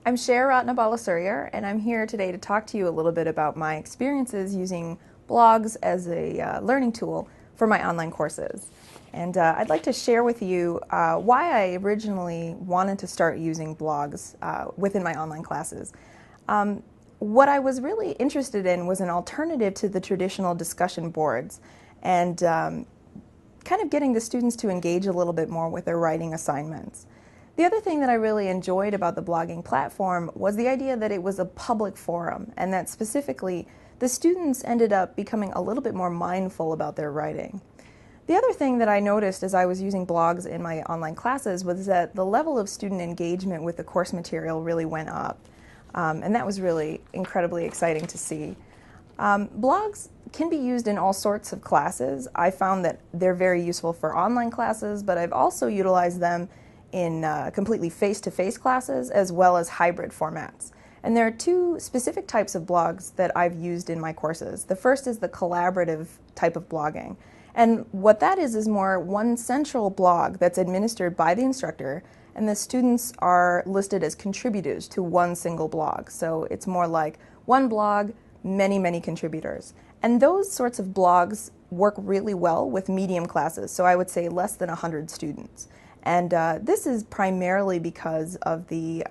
I'm Sher Ratnabalasuriar, and I'm here today to talk to you a little bit about my experiences using blogs as a learning tool for my online courses. And I'd like to share with you why I originally wanted to start using blogs within my online classes. What I was really interested in was an alternative to the traditional discussion boards, and kind of getting the students to engage a little bit more with their writing assignments. The other thing that I really enjoyed about the blogging platform was the idea that it was a public forum, and that specifically the students ended up becoming a little bit more mindful about their writing. The other thing that I noticed as I was using blogs in my online classes was that the level of student engagement with the course material really went up, and that was really incredibly exciting to see. Blogs can be used in all sorts of classes. I found that they're very useful for online classes, but I've also utilized them in completely face-to-face classes as well as hybrid formats. And there are two specific types of blogs that I've used in my courses. The first is the collaborative type of blogging. And what that is more one central blog that's administered by the instructor, and the students are listed as contributors to one single blog. So it's more like one blog, many contributors. And those sorts of blogs work really well with medium classes, so I would say less than 100 students. And this is primarily because of the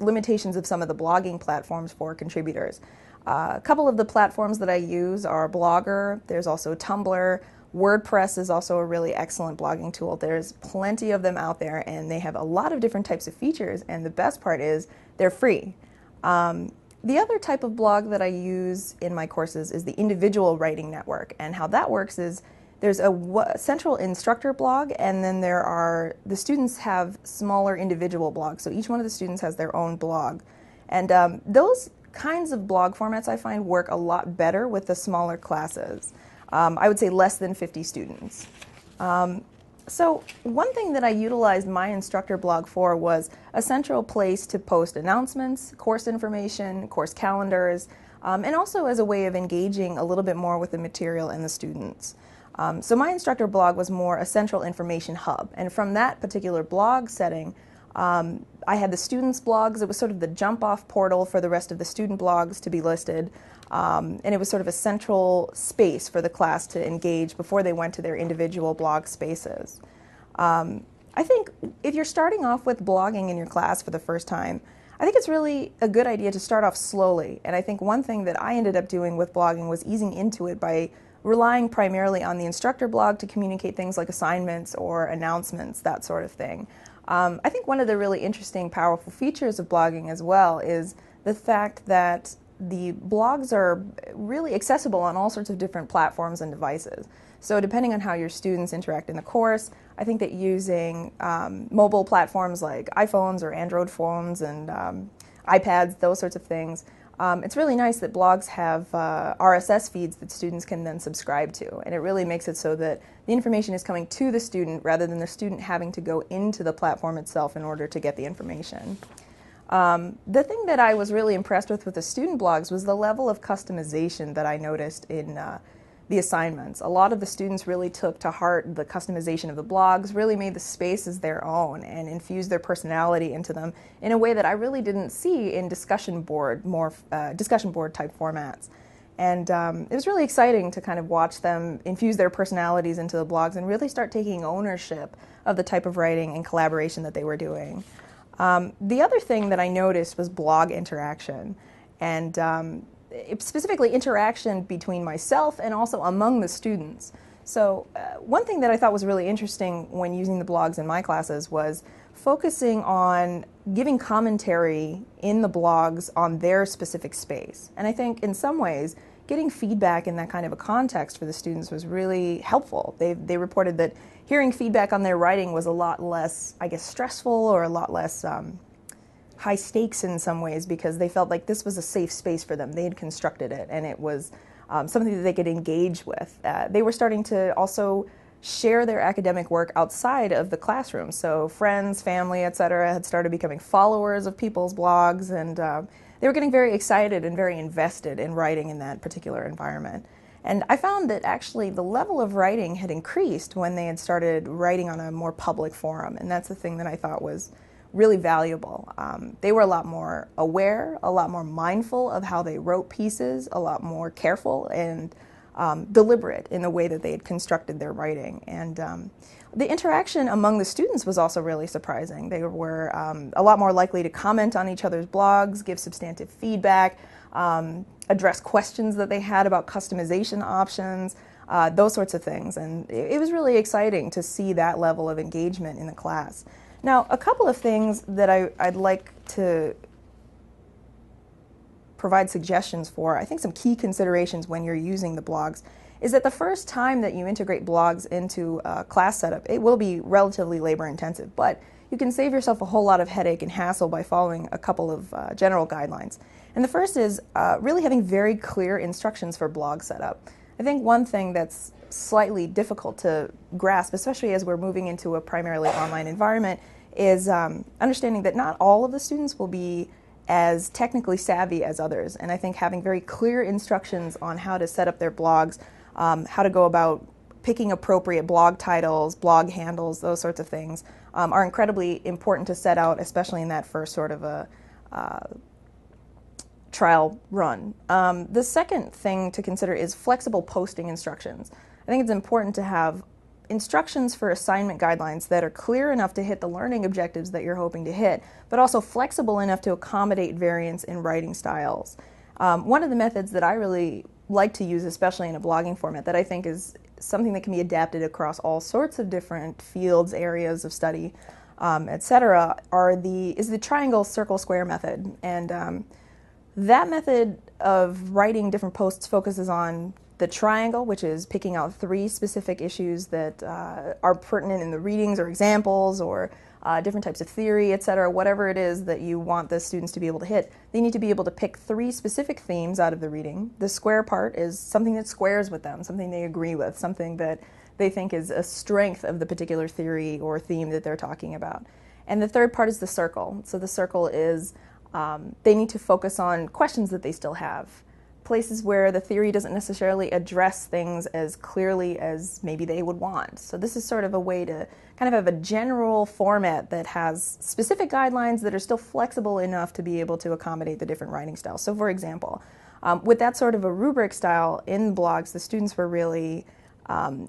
limitations of some of the blogging platforms for contributors. A couple of the platforms that I use are Blogger, there's also Tumblr, Wordpress is also a really excellent blogging tool. There's plenty of them out there, and they have a lot of different types of features, and the best part is they're free. The other type of blog that I use in my courses is the individual writing network, and how that works is there's a central instructor blog, and then the students have smaller individual blogs, so each one of the students has their own blog. And those kinds of blog formats I find work a lot better with the smaller classes. I would say less than 50 students. So one thing that I utilized my instructor blog for was a central place to post announcements, course information, course calendars, and also as a way of engaging a little bit more with the material and the students. So my instructor blog was more a central information hub, and from that particular blog setting, I had the students' blogs. It was sort of the jump-off portal for the rest of the student blogs to be listed, and it was sort of a central space for the class to engage before they went to their individual blog spaces. I think if you're starting off with blogging in your class for the first time, I think it's really a good idea to start off slowly, and I think one thing that I ended up doing with blogging was easing into it by relying primarily on the instructor blog to communicate things like assignments or announcements, that sort of thing. I think one of the really interesting, powerful features of blogging as well is the fact that the blogs are really accessible on all sorts of different platforms and devices. So depending on how your students interact in the course, I think that using mobile platforms like iPhones or Android phones and iPads, those sorts of things, it's really nice that blogs have RSS feeds that students can then subscribe to, and it really makes it so that the information is coming to the student rather than the student having to go into the platform itself in order to get the information. The thing that I was really impressed with the student blogs was the level of customization that I noticed in the assignments. A lot of the students really took to heart the customization of the blogs, really made the spaces their own, and infused their personality into them in a way that I really didn't see in discussion board type formats. And it was really exciting to kind of watch them infuse their personalities into the blogs and really start taking ownership of the type of writing and collaboration that they were doing. The other thing that I noticed was blog interaction, and specifically interaction between myself and also among the students. So one thing that I thought was really interesting when using the blogs in my classes was focusing on giving commentary in the blogs on their specific space. And I think in some ways, getting feedback in that kind of a context for the students was really helpful. They reported that hearing feedback on their writing was a lot less, I guess, stressful or a lot less high stakes in some ways, because they felt like this was a safe space for them. They had constructed it, and it was something that they could engage with. They were starting to also share their academic work outside of the classroom. So friends, family, etc. had started becoming followers of people's blogs, and they were getting very excited and very invested in writing in that particular environment. And I found that actually the level of writing had increased when they had started writing on a more public forum, and that's the thing that I thought was really valuable. They were a lot more aware, a lot more mindful of how they wrote pieces, a lot more careful and deliberate in the way that they had constructed their writing. And the interaction among the students was also really surprising. They were a lot more likely to comment on each other's blogs, give substantive feedback, address questions that they had about customization options, those sorts of things. And it was really exciting to see that level of engagement in the class. Now, a couple of things that I'd like to provide suggestions for, I think some key considerations when you're using the blogs, is that the first time that you integrate blogs into a class setup, it will be relatively labor intensive, but you can save yourself a whole lot of headache and hassle by following a couple of general guidelines. And the first is really having very clear instructions for blog setup. I think one thing that's slightly difficult to grasp, especially as we're moving into a primarily online environment, is understanding that not all of the students will be as technically savvy as others. And I think having very clear instructions on how to set up their blogs, how to go about picking appropriate blog titles, blog handles, those sorts of things, are incredibly important to set out, especially in that first sort of a trial run. The second thing to consider is flexible posting instructions. I think it's important to have instructions for assignment guidelines that are clear enough to hit the learning objectives that you're hoping to hit, but also flexible enough to accommodate variance in writing styles. One of the methods that I really like to use, especially in a blogging format, that I think is something that can be adapted across all sorts of different fields, areas of study, etc., is the triangle, circle, square method. And that method of writing different posts focuses on the triangle, which is picking out 3 specific issues that are pertinent in the readings or examples or different types of theory, etc., whatever it is that you want the students to be able to hit. They need to be able to pick 3 specific themes out of the reading. The square part is something that squares with them, something they agree with, something that they think is a strength of the particular theory or theme that they're talking about. And the third part is the circle. So the circle is they need to focus on questions that they still have, places where the theory doesn't necessarily address things as clearly as maybe they would want. So this is sort of a way to kind of have a general format that has specific guidelines that are still flexible enough to be able to accommodate the different writing styles. So for example, with that sort of a rubric style in blogs, the students were really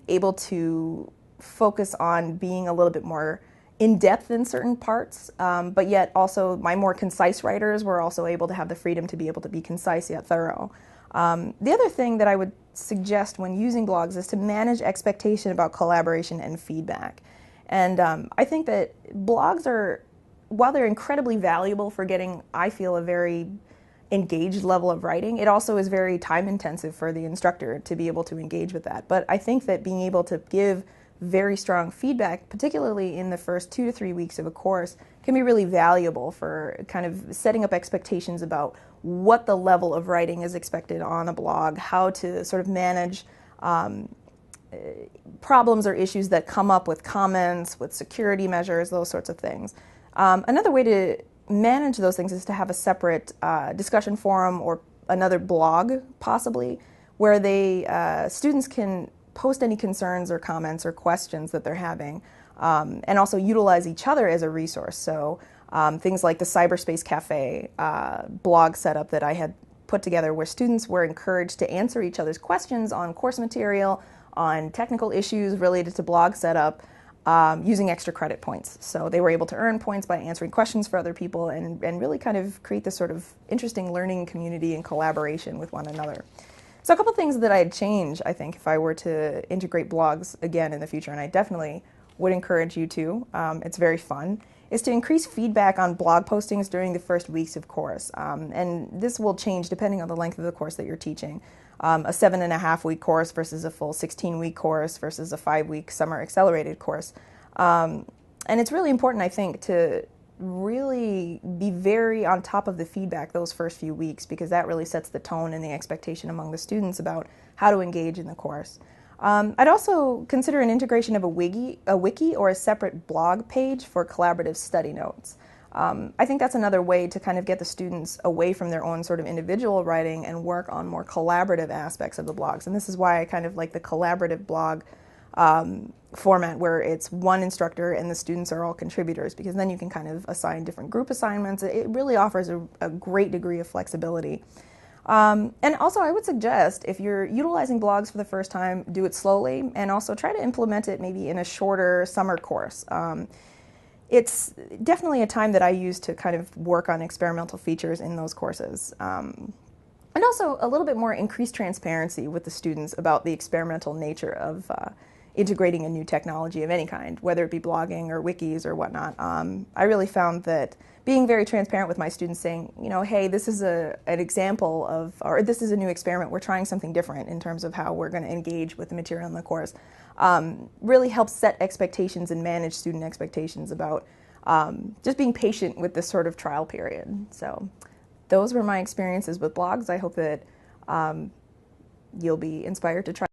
able to focus on being a little bit more in-depth in certain parts, but yet also my more concise writers were also able to have the freedom to be able to be concise yet thorough. The other thing that I would suggest when using blogs is to manage expectation about collaboration and feedback. And I think that blogs are, while they're incredibly valuable for getting, I feel, a very engaged level of writing, it also is very time intensive for the instructor to be able to engage with that. But I think that being able to give very strong feedback, particularly in the first 2 to 3 weeks of a course, can be really valuable for kind of setting up expectations about what the level of writing is expected on a blog, how to sort of manage problems or issues that come up with comments, with security measures, those sorts of things. Another way to manage those things is to have a separate discussion forum or another blog, possibly, where students can post any concerns or comments or questions that they're having, and also utilize each other as a resource. So things like the Cyberspace Cafe blog setup that I had put together, where students were encouraged to answer each other's questions on course material, on technical issues related to blog setup, using extra credit points. So they were able to earn points by answering questions for other people and really kind of create this sort of interesting learning community and collaboration with one another. So a couple things that I'd change, I think, if I were to integrate blogs again in the future, and I definitely would encourage you to, it's very fun, is to increase feedback on blog postings during the first weeks of course. And this will change depending on the length of the course that you're teaching. A 7.5-week course versus a full 16-week course versus a 5-week summer accelerated course. And it's really important, I think, to really be very on top of the feedback those first few weeks, because that really sets the tone and the expectation among the students about how to engage in the course. I'd also consider an integration of a wiki or a separate blog page for collaborative study notes. I think that's another way to kind of get the students away from their own sort of individual writing and work on more collaborative aspects of the blogs. And this is why I kind of like the collaborative blog format where it's one instructor and the students are all contributors, because then you can kind of assign different group assignments. It really offers a great degree of flexibility. And also, I would suggest, if you're utilizing blogs for the first time, do it slowly, and also try to implement it maybe in a shorter summer course. It's definitely a time that I use to kind of work on experimental features in those courses. And also a little bit more increased transparency with the students about the experimental nature of integrating a new technology of any kind, whether it be blogging or wikis or whatnot. I really found that being very transparent with my students, saying, you know, hey, this is an example of, or this is a new experiment, we're trying something different in terms of how we're going to engage with the material in the course, really helps set expectations and manage student expectations about just being patient with this sort of trial period. So those were my experiences with blogs. I hope that you'll be inspired to try